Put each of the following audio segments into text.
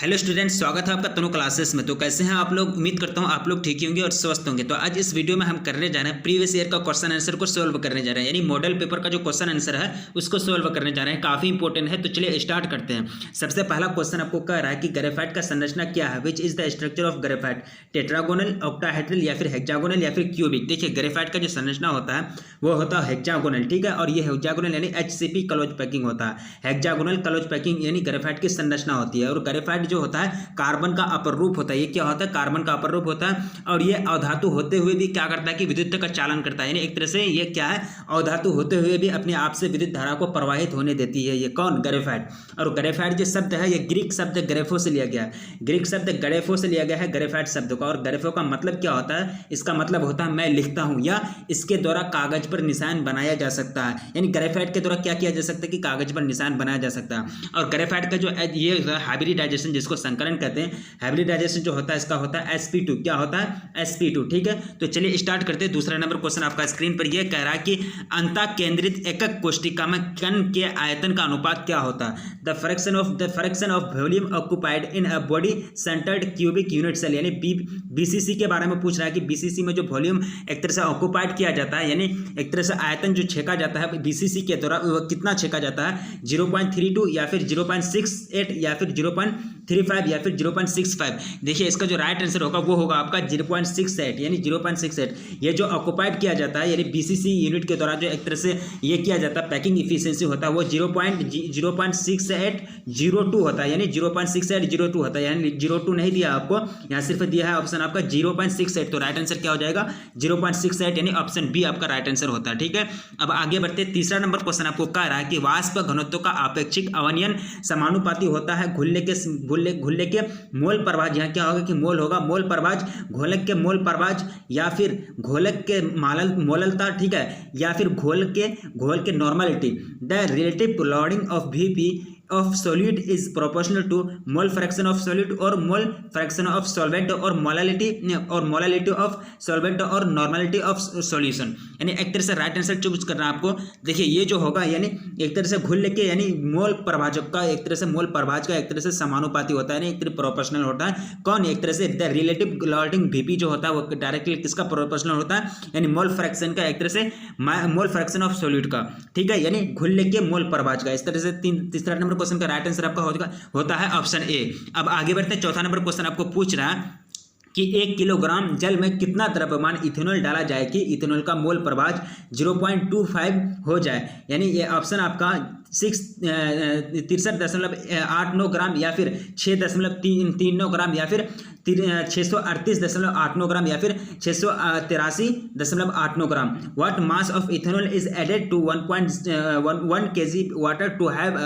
Hello students, स्वागत है आपका तनु क्लासेस में। तो कैसे हैं आप लोग? उम्मीद करता हूं आप लोग ठीक ही होंगे और स्वस्थ होंगे। तो आज इस वीडियो में हम करने जा रहे हैं प्रीवियस ईयर का क्वेश्चन आंसर को सोल्व करने जा रहे हैं, यानी मॉडल पेपर का जो क्वेश्चन आंसर है उसको सोल्व करने जा रहे हैं। काफी इंपॉर्टेंट है, तो चलिए स्टार्ट करते हैं। सबसे पहला क्वेश्चन आपको कह रहा है कि ग्रेफाइट का संरचना क्या है, which is the structure of graphite, tetragonal, octahedral या फिर हेक्सागोनल या फिर क्यूबिक। देखिए ग्रेफाइट का जो संरचना होता है वो होता है हेक्सागोनल, ठीक है। और ये हेक्सागोनल यानी HCP क्लोज पैकिंग होता है। हेक्सागोनल क्लोज पैकिंग यानी ग्रेफाइट की संरचना होती है। और ग्रेफाइट जो होता है कार्बन का अपर रूप होता है। ये क्या होता है? कार्बन का अपर रूप होता है। और ये अधातु होते हुए भी क्या करता है कि विद्युत का चालन करता है, यानी एक तरह से ये क्या है, अधातु होते हुए भी अपने आप से विद्युत धारा को प्रवाहित होने देती है। ये कौन? ग्रेफाइट। और ग्रेफाइट जो शब्द है ये ग्रीक शब्द ग्रेफो से लिया गया है। ग्रीक शब्द ग्रेफो से लिया गया है ग्रेफाइट शब्द का। और ग्रेफो का मतलब क्या होता है? इसका मतलब होता है मैं लिखता हूं, या इसके द्वारा कागज पर निशान बनाया जा सकता है। यानी ग्रेफाइट के द्वारा क्या किया जा सकता है कि कागज पर निशान बनाया जा सकता है। और ग्रेफाइट का जो ये हाइब्रिडाइजेशन जिसको संकरण कहते हैं, हाइब्रिडाइजेशन जो होता है इसका होता है sp2। क्या होता है? sp2, ठीक है। तो चलिए स्टार्ट करते हैं। दूसरा नंबर क्वेश्चन आपका स्क्रीन पर यह कह रहा है कि अंतः केंद्रित एकक कोष्टिका में कण के आयतन का अनुपात क्या होता है? The fraction of volume occupied in a body centred cubic unit cell, यानी बीसीसी के बारे में पूछ रहा है कि बीसीसी में जो वॉल्यूम एक तरह से ऑक्युपाइड किया जाता है, यानी एक तरह से आयतन जो छेका जाता है बीसीसी के द्वारा, वह कितना छेका जाता है? 0.32 या फिर 0.68 या फिर 0.35 या फिर 0.65। देखिए इसका जो राइट आंसर होगा वो होगा आपका 0.68, यानी 0.68। ये जो ऑक्युपाइड किया जाता है यानी बीसीसी यूनिट के द्वारा जो एक तरह से ये किया जाता है, पैकिंग इफिशिएंसी होता है वो 0.6802 होता है, यानी 0.6802 होता है। यानी 02 नहीं दिया आपको, यहाँ सिर्फ दिया है ऑप्शन आपका 0.68। तो राइट आंसर क्या हो जाएगा? 0.68, यानी ऑप्शन बी आपका राइट आंसर होता है, ठीक है। अब आगे बढ़ते हैं। तीसरा नंबर क्वेश्चन आपको कह रहा है कि वाष्प घनत्व का आपेक्षिक अवनयन समानुपाती होता है घुलने के मोल प्रभाज। यहाँ क्या होगा कि मोल होगा, मोल प्रभाज, घोलक के मोल प्रभाज या फिर घोलक के मोललता, ठीक है, या फिर घोल के normality. The relative loading of Vp of solid is proportional to mole fraction of solid और mole fraction of solvent और molality of solvent और normality of solution। यानी एक तरह से राइट आंसर चूज करना है आपको। देखिए ये जो होगा यानी एक तरह से घुल के यानी मोल प्रभाजक का एक तरह से मोल प्रभाज का एक तरह से समानुपाती होता है, एक तरह प्रोपोर्शनल होता है। कौन? एक तरह से द रिलेटिव लोडिंग Vp जो होता है वो डायरेक्टली किसका प्रोपोर्शनल होता है? यानी मोल फ्रैक्शन का, एक तरह से मोल फ्रैक्शन ऑफ सॉलिड का, ठीक है, यानी घुल के मोल प्रभाज का। इस तरह से तीसरा नंबर क्वेश्चन का राइट आंसर आपका होता है ऑप्शन ए। अब आगे बढ़ते हैं। चौथा नंबर क्वेश्चन आपको पूछ रहा है कि 1 किलोग्राम जल में कितना द्रव्यमान इथेनॉल डाला जाए कि इथेनॉल का मोल प्रभाज 0.25 हो जाए। यानी ये ऑप्शन आपका 63.89 ग्राम या फिर 6.39 ग्राम या फिर 638.89 ग्राम या फिर 683.89 gram. What mass of ethanol is added to 1 kg water to have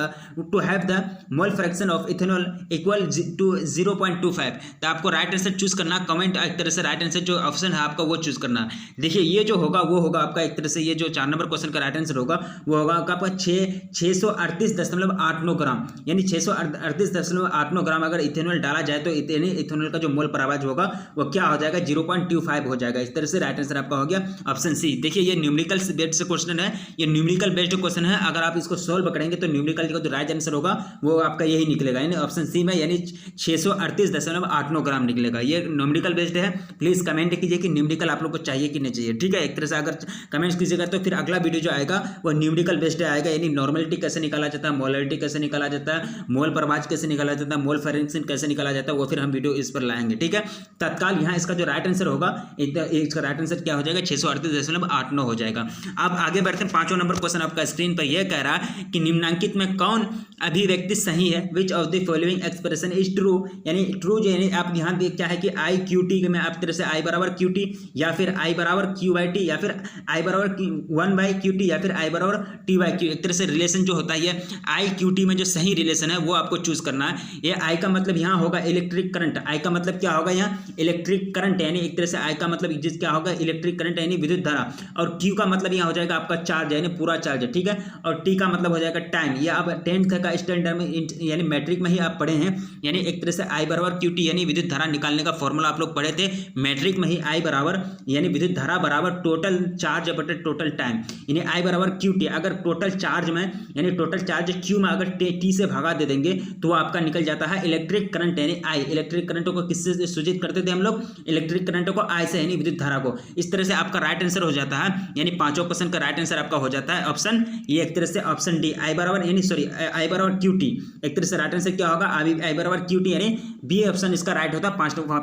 the mole fraction of ethanol equal to 0.25। तो आपको राइट आंसर चूज करना, कमेंट एक तरह से राइट आंसर जो ऑप्शन है आपका वो चूज करना। देखिए ये जो होगा वो होगा आपका एक तरह से ये जो 4 नंबर क्वेश्चन का राइट आंसर होगा वो होगा आपका 638.89 ग्राम, यानी 638.89 ग्राम अगर इथेनॉल डाला जाए तो इथेनॉल का जो मोल प्रभाज होगा वो क्या हो जाएगा? 0.25 हो जाएगा। इस तरह से राइट आंसर आपका हो गया ऑप्शन सी। देखिए ये न्यूमेरिकल बेस्ड क्वेश्चन है, ये न्यूमेरिकल बेस्ड क्वेश्चन है। अगर आप इसको सोल्व करेंगे तो न्यूमेरिकल का जो राइट आंसर होगा वो आपका यही निकलेगा, यानी ऑप्शन सी में, यानी 638.89 ग्राम निकलेगा। ये न्यूमेरिकल बेस्ड है। प्लीज कमेंट कीजिए कि न्यूमेरिकल आप लोग को चाहिए कि नहीं चाहिए, ठीक है। एक तरह से अगर कमेंट्स कीजिएगा तो फिर अगला वीडियो जो आएगा वो न्यूमेरिकल बेस्ड आएगा, यानी नॉर्मलिटी कैसे निकाला जाता है, मोलरिटी कैसे निकाला जाता है, मोल प्रभाज कैसे निकाला जाता है, मोल फ्रैक्शन कैसे निकाला जाता है, वो फिर हम वीडियो इस पर लाएंगे, ठीक है। तत्काल यहाँ इसका जो राइट आंसर होगा इसका राइट आंसर क्या हो जाएगा? 638.89 हो जाएगा। अब आगे बढ़ते हैं। 5वां नंबर क्वेश्चन आपका स्क्रीन पर यह कह रहा है कि निम्नांकित में कौन अभिव्यक्ति सही है? Which of the following expression is true, यानी ट्रू जो यानी आप ध्यान दें क्या है कि आई क्यू टी में आप तरह से आई बराबर क्यू टी या फिर आई बराबर क्यू बाई टी या फिर आई बराबर 1 बाई क्यू टी या फिर आई बराबर टी बाई क्यू। एक तरह से रिलेशन जो होता है ये आई क्यू टी में जो सही रिलेशन है वो आपको चूज करना है। ये आई का मतलब यहाँ होगा इलेक्ट्रिक करंट। आई का मतलब क्या होगा? यहाँ इलेक्ट्रिक करंट, यानी एक तरह से आई का मतलब जिस क्या होगा? इलेक्ट्रिक करंट यानी विद्युत धारा। और क्यू का मतलब यहाँ हो जाएगा आपका चार्ज, यानी पूरा चार्ज, ठीक है। और टी का मतलब हो जाएगा टाइम। ये आप 10th का स्टैंडर्ड में यानी मैट्रिक में ही आप पढ़े हैं, यानी एक तरह से आई बराबर क्यू टी यानी विद्युत धारा निकालने का फॉर्मूला आप लोग पढ़े थे मैट्रिक में ही। आई बराबर यानी विद्युत धारा बराबर टोटल चार्ज बटे टोटल टाइम, यानी आई बराबर क्यू टी। अगर टोटल चार्ज में यानी यानी टोटल चार्ज Q में अगर T से भागा दे देंगे तो वो आपका निकल जाता है इलेक्ट्रिक करंट यानी I। इलेक्ट्रिक करंट को किससे सूचित करते थे हम लोग? इलेक्ट्रिक करंट को I से यानी विद्युत धारा को। इस तरह से आपका राइट आंसर हो जाता है, यानी पांचों क्वेश्चन का राइट आंसर आपका हो जाता है ऑप्शन ये, एक तरह से ऑप्शन डी I बराबर यानी सॉरी I बराबर QT। एक तरह से राइट आंसर क्या होगा? I बराबर QT यानी बी ऑप्शन इसका राइट होता है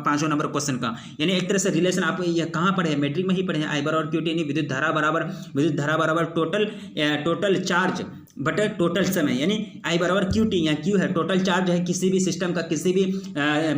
पांचों नंबर क्वेश्चन का। यानी एक तरह से रिलेशन आप ये कहाँ पढ़े हैं? मैट्रिक में ही पढ़े हैं। I बराबर QT यानी विद्युत धारा बराबर टोटल चार्ज बटे टोटल समय, यानी I बराबर QT। यहाँ Q है टोटल चार्ज है किसी भी सिस्टम का, किसी भी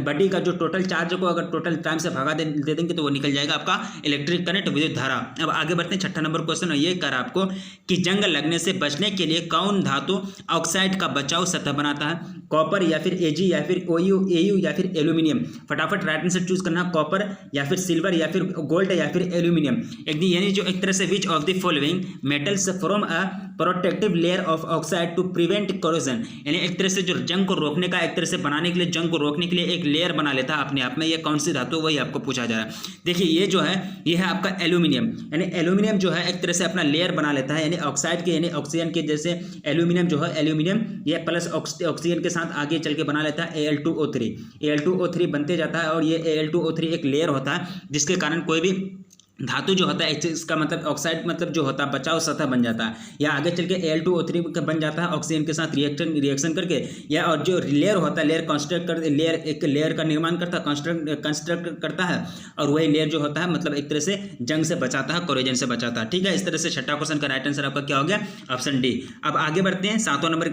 बॉडी का जो टोटल चार्ज को अगर टोटल टाइम से भागा दे देंगे तो वो निकल जाएगा आपका इलेक्ट्रिक करंट विद्युत धारा। अब आगे बढ़ते हैं, छठा नंबर क्वेश्चन ये कर आपको कि जंग लगने से बचने के लिए कौन धातु ऑक्साइड का बचाव सतह बनाता है? कॉपर या फिर Ag या फिर AU या फिर एल्यूमिनियम। फटाफट राइट आंसर चूज करना, कॉपर या फिर सिल्वर या फिर गोल्ड या फिर एल्यूमिनियम। यानी जो एक तरह से which of the following metals from a protective layer of oxide to prevent corrosion. यानी एक तरह से जो जंग को रोकने का, एक तरह से बनाने के लिए, जंग को रोकने के लिए एक लेयर बना लेता है अपने आप में, ये कौन सी धातु, वही आपको पूछा जा रहा है। देखिए ये जो है ये है आपका एल्यूमिनियम। यानी एल्यूमिनियम जो है एक तरह से अपना लेयर बना लेता है, यानी ऑक्साइड के यानी ऑक्सीजन के जैसे एल्यूमिनियम जो है, एल्यूमिनियम ये प्लस ऑक्सीजन के साथ आगे चल के बना लेता है Al2O3 बनते जाता है, और ये Al2O3 एक लेयर होता है जिसके कारण कोई भी धातु जो होता है इसका मतलब ऑक्साइड मतलब जो होता है बचाव सतह बन जाता है, या आगे चल के Al2O3 बन जाता है ऑक्सीजन के साथ रिएक्शन करके, या और जो लेयर होता है लेयर एक लेयर का निर्माण करता है, कंस्ट्रक्ट करता है, और वही लेयर जो होता है मतलब एक तरह से जंग से बचाता है, कोरोजन से बचाता है। ठीक है, इस तरह से छठा क्वेश्चन का राइट आंसर आपका क्या हो गया? Option D. अब आगे बढ़ते हैं, सातवां नंबर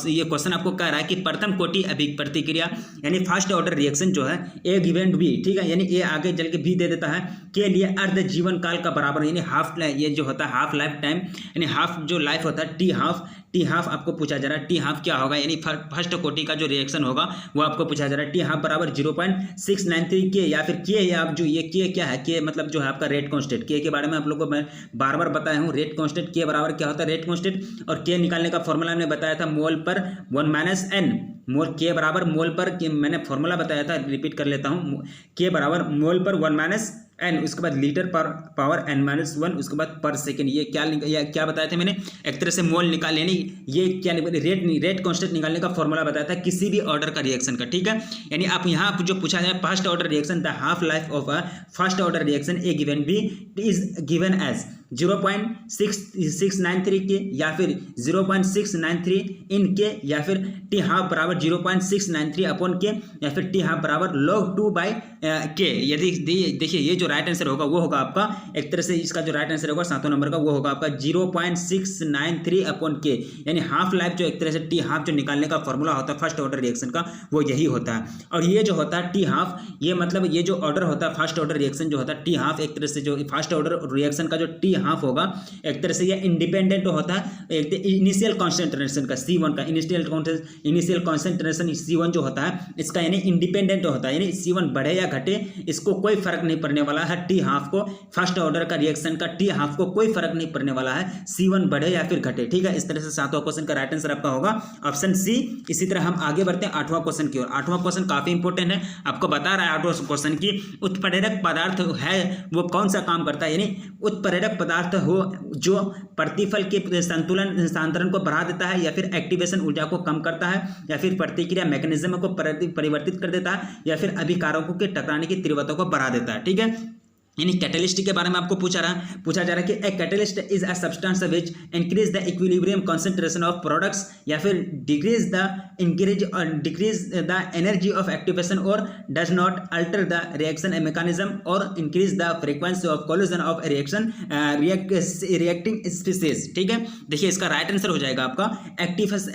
ये क्वेश्चन आपको कह रहा है कि प्रथम कोटि प्रतिक्रिया यानी फर्स्ट ऑर्डर रिएक्शन जो है ए गिवन बी, ठीक है, यानी ए आगे चल के बी दे देता है, के लिए अर्ध जीवन काल का बराबर यानी हाफ, ये जो होता है हाफ लाइफ टाइम, यानी हाफ जो लाइफ होता है टी हाफ आपको पूछा जा रहा है। टी हाफ क्या होगा? यानी फर्स्ट कोटि का जो रिएक्शन होगा वो आपको पूछा जा रहा है। टी हाफ बराबर 0.693 के, या फिर के, या आप जो ये के क्या है, के मतलब जो है आपका रेट कांस्टेंट। के बारे में आप लोगों को मैं बार बार बताया हूँ, रेट कांस्टेंट के बराबर क्या होता है? Rate constant. और के निकालने का फॉर्मूला मैंने बताया था मोल पर 1 - n, मोल के बराबर मोल पर, मैंने फॉर्मूला बताया था, रिपीट कर लेता हूँ, के बराबर मोल पर 1 - n, उसके बाद लीटर पर पावर n-1, उसके बाद पर सेकेंड। ये क्या बताया था मैंने? एक तरह से मोल निकाल, यानी ये क्या रेट कांस्टेंट निकालने का फॉर्मूला बताया था किसी भी ऑर्डर का रिएक्शन का। ठीक है, यानी आप यहाँ जो पूछा जाए first order reaction, the half life of a first order reaction A given B is given as 0.693 K, या फिर 0.693 इन के, या फिर टी हाफ बराबर 0.693 अपॉन के, या फिर टी हाफ बराबर log 2/के। यदि देखिए ये जो राइट आंसर होगा वो होगा आपका, एक तरह से इसका जो राइट आंसर होगा सातवें नंबर का वो होगा आपका 0.693 अपॉन के, यानी हाफ लाइफ जो एक तरह से टी हाफ जो निकालने का फॉर्मूला होता है फर्स्ट ऑर्डर रिएक्शन का वो यही होता है। और ये जो होता है टी हाफ, ये मतलब ये जो ऑर्डर होता है फर्स्ट ऑर्डर रिएक्शन जो होता है टी हाफ, एक तरह से जो फर्स्ट ऑर्डर रिएक्शन का जो टी हाफ होगा एक तरह से ये इंडिपेंडेंट होता है इनिशियल कॉन्सेंट्रेशन का, C1 का इनिशियल कॉन्सेंट्रेशन C1 जो होता है इसका, यानी इंडिपेंडेंट होता है, यानी C1 बढ़े या घटे इसको कोई फर्क नहीं पड़ने वाला है। टी हाफ को फर्स्ट ऑर्डर का रिएक्शन का टी हाफ को कोई फर्क नहीं पड़ने वाला है, C1 बढ़े या फिर घटे। ठीक है, इस तरह से सातवां क्वेश्चन का राइट आंसर आपका होगा ऑप्शन सी। इसी तरह हम आगे बढ़ते हैं आठवां क्वेश्चन की ओर। आठवां क्वेश्चन काफी इंपॉर्टेंट है, आपको बता रहा है आठवां क्वेश्चन की उत्प्रेरक पदार्थ है वो कौन सा काम करता है, यानी उत्प्रेरक पदार्थ हो जो प्रतिफल के संतुलन स्थानांतरण को बढ़ा देता है, या फिर एक्टिवेशन ऊर्जा को कम करता है, या फिर प्रतिक्रिया मैकेनिज्म को परिवर्तित कर देता है, या फिर अभिकारकों के टकराने की तीव्रता को बढ़ा देता है। ठीक है, यानी कैटलिस्ट के बारे में आपको पूछा जा रहा है कि a catalyst is a substance which increase the equilibrium concentration of products, या फिर decrease the energy of activation, और does not alter the reaction mechanism, और increase the frequency of collision of reaction reacting species. ठीक है, देखिए इसका right answer हो जाएगा आपका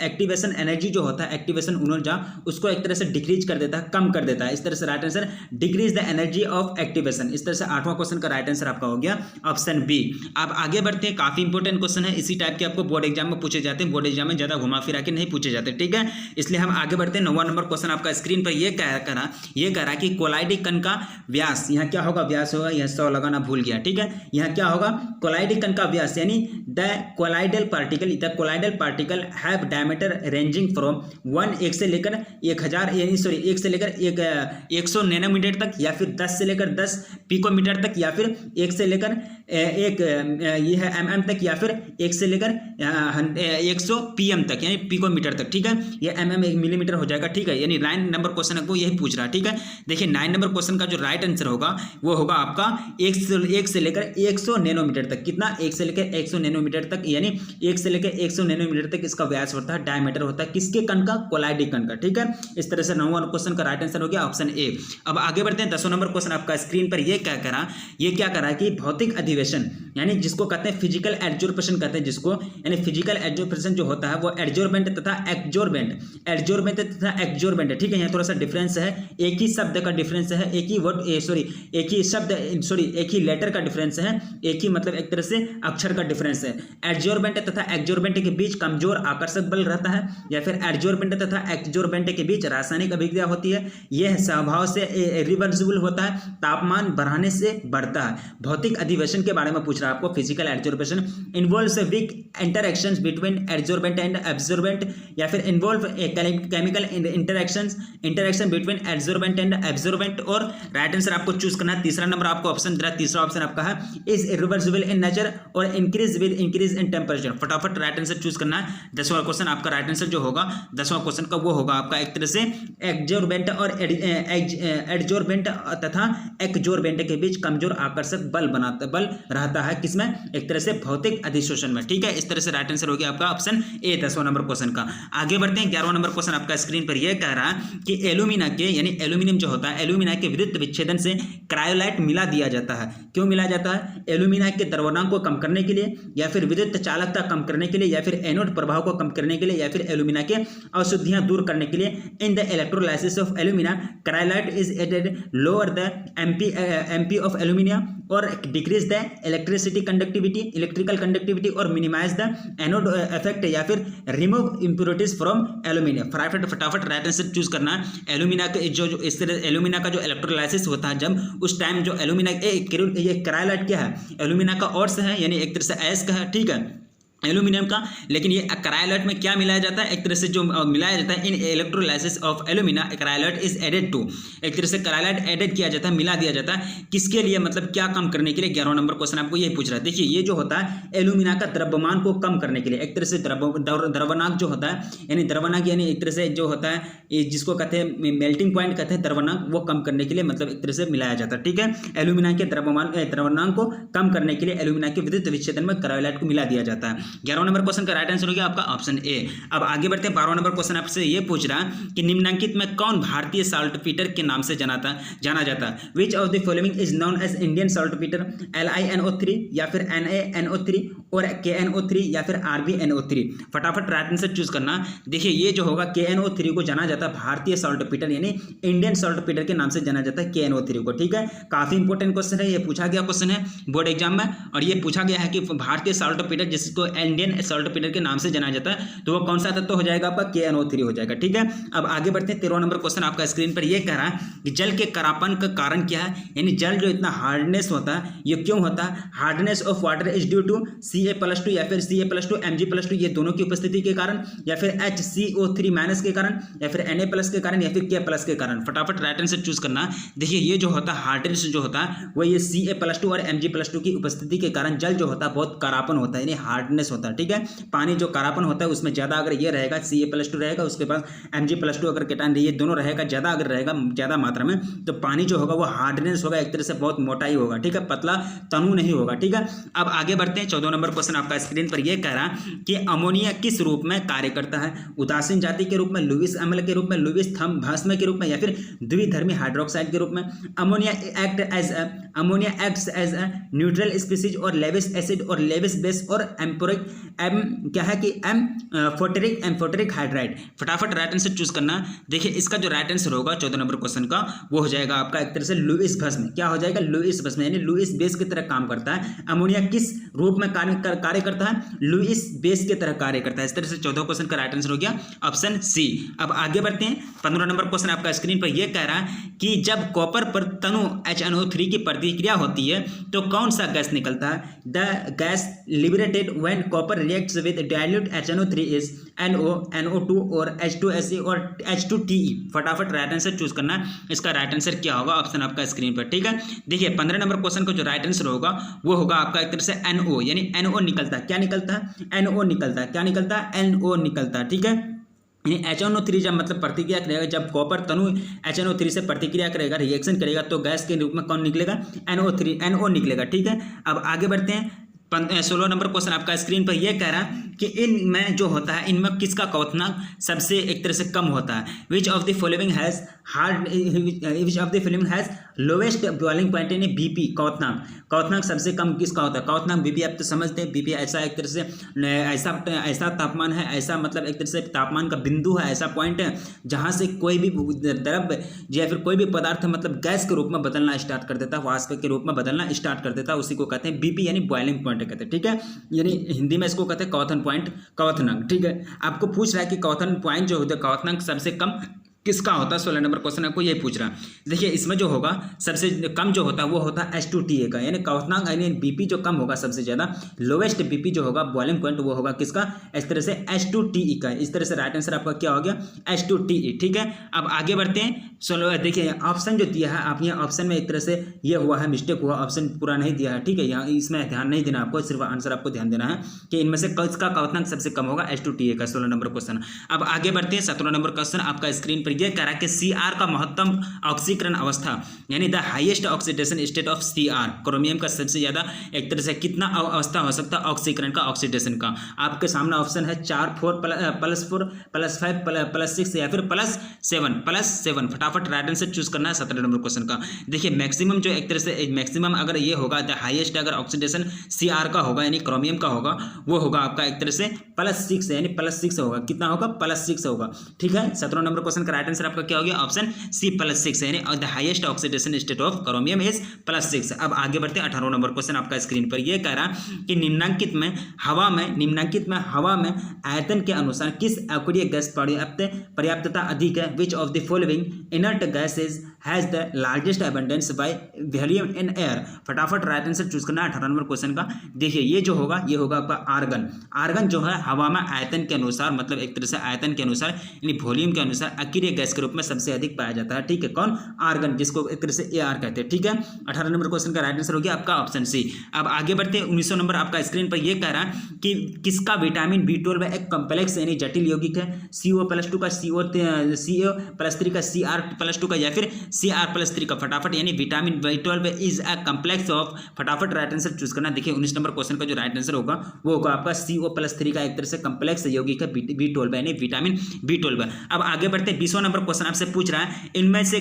एक्टिवेशन एनर्जी जो होता है, एक्टिवेशन ऊर्जा उसको एक तरह से डिक्रीज कर देता है, कम कर देता है। इस तरह से right answer decrease the energy of activation. इस तरह से क्वेश्चन का राइट आंसर आपका हो गया ऑप्शन बी। अब आगे बढ़ते हैं, काफी इंपॉर्टेंट क्वेश्चन है, इसी टाइप के आपको बोर्ड एग्जाम में पूछे जाते हैं, बोर्ड एग्जाम में ज्यादा घुमा फिरा के नहीं पूछे जाते। ठीक है, इसलिए हम आगे बढ़ते हैं। 9वां नंबर क्वेश्चन आपका स्क्रीन पर ये कह रहा कि कोलाइडी कण का व्यास, यहाँ क्या होगा? व्यास होगा, यह 100 लगाना भूल गया। ठीक है, यहाँ क्या होगा? कोलाइडी कण का व्यास, यानी the colloidal particle have diameter ranging from 1 से लेकर 1000 यानी 1 से लेकर 100 नैनोमीटर तक, या फिर 10 से लेकर 10 पिकोमीटर मीटर तक, या फिर 1 से लेकर ये है mm तक, या फिर 1 से लेकर 100 pm तक यानी पिकोमीटर तक। ठीक है, ये mm 1 मिलीमीटर हो जाएगा। ठीक है, यानी 9 नंबर क्वेश्चन को यही पूछ रहा है। ठीक है, देखिए 9 नंबर क्वेश्चन का जो राइट आंसर होगा वो होगा आपका 1 से लेकर 100 नैनोमीटर तक। कितना? 1 से लेकर 100 नैनोमीटर तक, यानी 1 से लेकर 100 नैनोमीटर तक इसका व्यास होता है, डायमीटर होता है। किसके कण का? कोलाइडिक कण का। ठीक है, इस तरह से 9वां क्वेश्चन का राइट आंसर हो गया ऑप्शन ए। अब आगे बढ़ते हैं, 10वां नंबर क्वेश्चन आपका स्क्रीन पर ये क्या करा, ये क्या करा कि भौतिक अधिवेशन यानी जिसको कहते हैं फिजिकल एडजॉर्प्शन कहते हैं जिसको, यानी फिजिकल एडजॉर्प्शन जो होता है वो एडजॉर्बेंट तथा एडजॉर्बेंट तथा एक्जॉर्बेंट है। ठीक है, यहाँ थोड़ा सा डिफरेंस है, एक ही शब्द का डिफरेंस है, एक ही वर्ड एक ही लेटर का डिफरेंस है, एक ही मतलब एक तरह से अक्षर का डिफरेंस है। एडजॉर्बेंट तथा एक्जॉर्बेंट के बीच कमजोर आकर्षक बल रहता है, या फिर एडजॉर्बेंट तथा एक्जॉर्बेंट के बीच रासायनिक अभिक्रिया होती है। यह स्वभाव से रिवर्सिबल होता है, तापमान बढ़ाने से बढ़ता है। भौतिक अधिवेशन के बारे में पूछ रहा है आपको, physical adsorption involves weak interactions between adsorbent and absorbent, या फिर involve chemical interaction between adsorbent and absorbent. और राइट आंसर आपको चूज करना है। तीसरा नंबर आपको ऑप्शन दे रहा है, तीसरा ऑप्शन आपका है इज इरिवर्सिबल इन नेचर और increase with increase in temperature. फटाफट राइट आंसर चूज करना है। 10वां क्वेश्चन आपका राइट आंसर जो होगा 10वां क्वेश्चन का वो होगा आपका एक तरह से एडजॉर्बेंट तथा एक्जॉर्बेंट के बीच कमजोर आकर्षक बल रहता है, किसमें? एक तरह से भौतिक अधिशोषण में। ठीक है, इस तरह से राइट आंसर हो गया आपका ऑप्शन ए 10वां नंबर क्वेश्चन का। आगे बढ़ते हैं, 11वां नंबर क्वेश्चन आपका स्क्रीन पर यह कह रहा है कि एल्यूमिना के यानी एल्यूमिनियम जो होता है, एल्यूमिना के विद्युत विच्छेदन से क्रायोलाइट मिला दिया जाता है। क्यों मिला जाता है? एल्यूमिना के द्रव्यमान को कम करने के लिए, या फिर विद्युत चालकता कम करने के लिए, या फिर एनोड प्रभाव को कम करने के लिए, या फिर एल्यूमिना के अशुद्धियां दूर करने के लिए। In the electrolysis of alumina cryolite is added lower the MP of alumina और डिक्रीज द इलेक्ट्रिकल कंडक्टिविटी और मिनिमाइज द एनोड इफेक्ट, या फिर रिमूव इंप्योरिटीज फ्रॉम एल्यूमिनियम। फटाफट राइट आंसर चूज करना है। एल्यूमिना के जो इस तरह एल्यूमिना का जो इलेक्ट्रोलाइसिस होता है जब उस टाइम जो एल्यूमिना ये क्रायोलाइट क्या है? एल्यूमिना का ऑर्स है, यानी एक तरह से एस का है। ठीक है, एल्यूमिनियम का, लेकिन ये क्रायोलाइट में क्या मिलाया जाता है? एक तरह से जो मिलाया जाता है in electrolysis of alumina cryolite is added to, एक तरह से क्रायोलाइट एडेड किया जाता है, मिला दिया जाता है। किसके लिए? मतलब क्या कम करने के लिए? 11वां नंबर क्वेश्चन आपको यही पूछ रहा है। देखिए ये जो होता है एल्यूमिना का द्रव्यमान को कम करने के लिए, एक तरह से द्रव्यनांक जो होता है, यानी द्रव्यनांक यानी एक तरह से जो होता है जिसको कहते हैं मेल्टिंग पॉइंट कहते हैं द्रव्यनांक, वो कम करने के लिए मतलब एक तरह से मिलाया जाता है। ठीक है, एल्यूमिना के द्रव्यनांक को कम करने के लिए एल्यूमिना के विद्युत विच्छेदन में क्रायोलाइट को मिला दिया जाता है। 11वां नंबर क्वेश्चन का राइट आंसर हो गया आपका ऑप्शन ए। अब आगे बढ़ते हैं, 12वां नंबर क्वेश्चन आपसे ये पूछ रहा है कि निम्नलिखित में कौन भारतीय साल्टपीटर के नाम से जाना जाता है? Which of the following is known as Indian saltpetre? LiNO3, या फिर NaNO3 और KNO3, या फिर RbNO3। फटाफट राइट आंसर चूज करना। देखिए ये जो होगा KNO3 को जाना जाता है भारतीय साल्टपीटर यानी इंडियन साल्टपीटर के नाम से जाना जाता है KNO3 को। ठीक है, काफी इंपॉर्टेंट क्वेश्चन है, ये पूछा गया क्वेश्चन है बोर्ड एग्जाम में, और ये पूछा गया है कि भारतीय साल्टपीटर जिसको इंडियन साल्टपीटर के नाम से जाना जाता है तो वो कौन सा तत्व हो जाएगा आपका? KNO3 हो जाएगा। ठीक है, अब आगे बढ़ते हैं, 13वां नंबर क्वेश्चन आपका स्क्रीन पर ये कह रहा है कि जल के करापन का कारण क्या है? यानी जल जो इतना हार्डनेस होता है ये क्यों होता है? Hardness of water is due to Ca+2 या फिर Ca+2 Mg+2 ये दोनों की उपस्थिति के कारण, या फिर HCO3- के कारण, या फिर Na+ के कारण, या फिर K+ के कारण। फटाफट राइट आंसर चूज करना। देखिए ये जो होता है हार्डनेस जो होता है वो ये Ca+2 और Mg+2 की उपस्थिति के कारण जल जो होता है बहुत करापन होता है, यानी हार्डनेस होता है। ठीक है, पानी जो करापन होता है उसमें ज्यादा अगर ये रहेगा Ca+2 रहेगा, उसके पास Mg+2 अगर केटायन ये दोनों रहेगा ज्यादा, अगर रहेगा ज्यादा मात्रा में तो पानी जो होगा वो हार्डनेस होगा, एक तरह से बहुत मोटाई होगा। ठीक है, पतला तनु नहीं होगा। ठीक है, अब आगे बढ़ते हैं, 14 नंबर क्वेश्चन आपका स्क्रीन पर यह कह रहा कि अमोनिया किस रूप में कार्य करता है? उदासीन जाति के रूप में, लुईस अम्ल के रूप में, लुईस भस्म के रूप में, या फिर द्विधर्मी हाइड्रोक्साइड के रूप में। Ammonia acts as a neutral species और लेविस एसिड और लेविस बेस और एम्पोरिक क्या है कि एम्फोटेरिक हाइड्राइड। फटाफट राइट आंसर चूज करना। देखिए इसका जो राइट आंसर होगा 14 नंबर क्वेश्चन का वो हो जाएगा आपका एक तरह से लुईस भस्म। क्या हो जाएगा? लुईस भस्म, यानी लुईस बेस की तरह काम करता है। अमोनिया किस रूप में कार्य कार्य करता है, लुईस बेस की तरह कार्य करता है। इस तरह से 14 क्वेश्चन का राइट आंसर हो गया ऑप्शन सी। अब आगे बढ़ते हैं, 15 नंबर क्वेश्चन आपका स्क्रीन पर यह कह रहा है कि जब कॉपर पर तनु HNO3 की प्रतिक्रिया होती है तो कौन सा गैस निकलता है? The gas liberated when copper reacts with dilute HNO3 is NO, NO2 और H2Se और H2Te। फटाफट राइट आंसर चूज करना है। इसका राइट आंसर क्या होगा? ऑप्शन आपका स्क्रीन पर, ठीक है। देखिए 15 नंबर क्वेश्चन का जो राइट आंसर होगा वो होगा आपका एक तरह से NO, यानी NO निकलता है। क्या निकलता है? NO निकलता है। क्या निकलता है? NO निकलता है, ठीक है। HNO3 जब मतलब प्रतिक्रिया करेगा, जब कॉपर तनु HNO3 से प्रतिक्रिया करेगा, रिएक्शन करेगा, तो गैस के रूप में कौन निकलेगा? NO निकलेगा, ठीक है। अब आगे बढ़ते हैं, 16 नंबर क्वेश्चन आपका स्क्रीन पर यह कह रहा है कि इनमें जो होता है, इनमें किसका क्वथनांक सबसे एक तरह से कम होता है? Which of the following has lowest boiling point यानी BP क्वथनांक सबसे कम किसका होता है? क्वथनांक BP आप तो समझते हैं, BP ऐसा एक तरह से ऐसा तापमान है, ऐसा मतलब एक तरह से तापमान का बिंदु है, ऐसा पॉइंट है जहां से कोई भी द्रव्य या फिर कोई भी पदार्थ मतलब गैस के रूप में बदलना स्टार्ट कर देता है, वाष्प के रूप में बदलना स्टार्ट कर देता है, उसी को कहते हैं BP यानी बॉइलिंग पॉइंट कहते हैं, ठीक है। यानी हिंदी में इसको कहते हैं क्वथन पॉइंट, क्वथनांक, ठीक है। आपको पूछ रहा है कि क्वथन पॉइंट जो होता है, क्वथनांक सबसे कम किसका होता है? 16 नंबर क्वेश्चन आपको यही पूछ रहा है। देखिए इसमें जो होगा सबसे कम जो होता है वो होता है H2Ta का, यानी क्वथनांक यानी BP जो कम होगा सबसे ज्यादा, लोवेस्ट BP जो होगा बॉइलिंग पॉइंट वो होगा किसका? इस तरह से H2Te का। इस तरह से राइट आंसर आपका क्या हो गया? H2Te, ठीक है। अब आगे बढ़ते हैं। चलो देखिए ऑप्शन जो दिया है आप, यहाँ ऑप्शन में एक तरह से ये हुआ है, मिस्टेक हुआ, ऑप्शन पूरा नहीं दिया है, ठीक है। यहाँ इसमें ध्यान नहीं देना आपको, सिर्फ आंसर आपको ध्यान देना है कि इनमें से किसका क्वथनांक सबसे कम होगा? H2Ta का, 16 नंबर क्वेश्चन। अब आगे बढ़ते हैं, 17 नंबर क्वेश्चन आपका स्क्रीन पर यह कह रहा है कि Cr का महत्तम ऑक्सीकरण अवस्था यानी the highest oxidation state of Cr, chromium का सबसे ज्यादा एक तरह से कितना अवस्था हो सकता है ऑक्सीकरण का, ऑक्सीडेशन का? आपके सामने ऑप्शन है 4, 4 +4 +5 +6 या फिर +7 फटाफट राइट आंसर चूज करना है 17 नंबर क्वेश्चन का। देखिए मैक्सिमम जो एक तरह से मैक्सिमम अगर ये होगा, द हाईएस्ट अगर ऑक्सीडेशन Cr का होगा यानी क्रोमियम का होगा, वो होगा आपका एक तरह से +6 यानी +6 होगा। कितना होगा? +6 होगा, ठीक है। 17 नंबर क्वेश्चन का राइट आंसर आपका क्या हो गया? ऑप्शन सी +6 यानी the highest oxidation state of chromium is +6। अब आगे बढ़ते हैं, 18 नंबर क्वेश्चन आपका स्क्रीन पर यह कह रहा कि निम्नांकित में हवा में आयतन के अनुसार किस अक्रिय गैस पर्याप्तता अधिक है? Which of the following inert gases has the largest abundance by volume in air? फटाफट राइट आंसर चूज करना है 18 नंबर क्वेश्चन का। देखिए ये जो होगा ये होगा आपका आर्गन जो है हवा में आयतन के अनुसार, मतलब एक तरह से आयतन के अनुसार यानी वॉल्यूम के अनुसार अक्रिय गैस के रूप में सबसे अधिक पाया जाता है, ठीक है। कौन? आर्गन, जिसको एक तरह से AR कहते हैं, ठीक है। 18 नंबर क्वेश्चन का राइट आंसर हो गया आपका ऑप्शन सी। अब आगे बढ़ते हैं, 19 नंबर आपका स्क्रीन पर यह कह रहा है कि किसका विटामिन B12 एक कॉम्प्लेक्स यानी जटिल यौगिक है? CO+2 का, CO+3 का, Cr+2 का या फिर Cr+3 का? फटाफट यानी vitamin B12 is a complex of, फटाफट राइट आंसर चूज करना। देखिए 19 नंबर क्वेश्चन का जो राइट आंसर होगा वो होगा आपका CO+3 का एक तरह से कॉम्प्लेक्स यौगिक है B12 यानी विटामिन B12। अब आगे बढ़ते हैं, 20वां नंबर क्वेश्चन आपसे पूछ रहा है इनमें से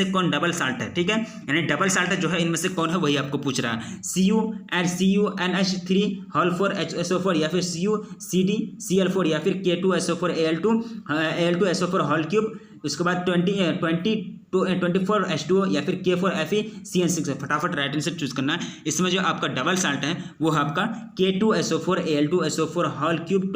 कौन डबल साल्ट है, ठीक है। यानी डबल साल्ट जो है इनमें से कौन है वही आपको पूछ रहा है। CuNH3 या फिर CuCdCl4 या फिर K2SO4Al2SO4 उसके बाद 24H2O या फिर K4FeCN6 है। फटाफट राइट आंसर चूज करना है। इसमें जो आपका डबल साल्ट है वो है आपका K2SO4Al2SO4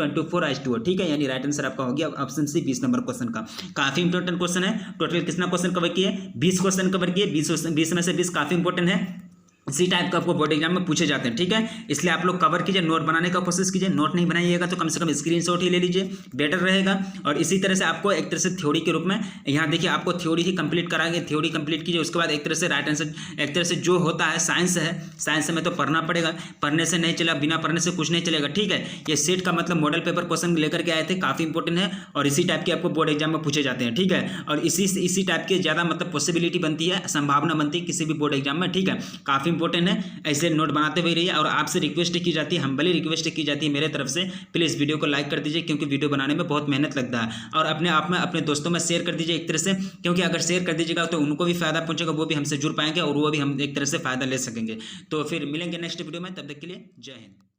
24H2O, ठीक है। यानी राइट आंसर आपका हो गया ऑप्शन सी 20 नंबर क्वेश्चन का। काफी इंपॉर्टेंट क्वेश्चन है। टोटल कितना क्वेश्चन कवर किए? 20 क्वेश्चन कवर किए। 20 में से 20 काफी इंपॉर्टेंट है। इसी टाइप का आपको बोर्ड एग्जाम में पूछे जाते हैं, ठीक है। इसलिए आप लोग कवर कीजिए, नोट बनाने का कोशिश कीजिए। नोट नहीं बनाइएगा तो कम से कम स्क्रीनशॉट ही ले लीजिए, बेटर रहेगा। और इसी तरह से आपको एक तरह से थ्योरी के रूप में यहाँ देखिए आपको थ्योरी ही कंप्लीट कराएंगे। थ्योरी कंप्लीट कीजिए, उसके बाद एक तरह से राइट आंसर, एक तरह से जो होता है साइंस है, साइंस में तो पढ़ना पड़ेगा, पढ़ने से नहीं चला, बिना पढ़ने से कुछ नहीं चलेगा, ठीक है। ये सेट का मतलब मॉडल पेपर क्वेश्चन लेकर के आए थे, काफी इंपॉर्टेंट है और इसी टाइप के आपको बोर्ड एग्जाम में पूछे जाते हैं, ठीक है। और इसी टाइप के ज्यादा मतलब पॉसिबिलिटी बनती है, संभावना बनती है किसी भी बोर्ड एग्जाम में, ठीक है। काफी इंपॉर्टेंट है, ऐसे नोट बनाते हुए रहिए। और आपसे रिक्वेस्ट की जाती है, हम्बली रिक्वेस्ट की जाती है मेरे तरफ से, प्लीज़ वीडियो को लाइक कर दीजिए क्योंकि वीडियो बनाने में बहुत मेहनत लगता है। और अपने आप में अपने दोस्तों में शेयर कर दीजिए एक तरह से, क्योंकि अगर शेयर कर दीजिएगा तो उनको भी फायदा पहुंचेगा, वो भी हमसे जुड़ पाएंगे और वो भी हम एक तरह से फायदा ले सकेंगे। तो फिर मिलेंगे नेक्स्ट वीडियो में, तब तक के लिए जय हिंद।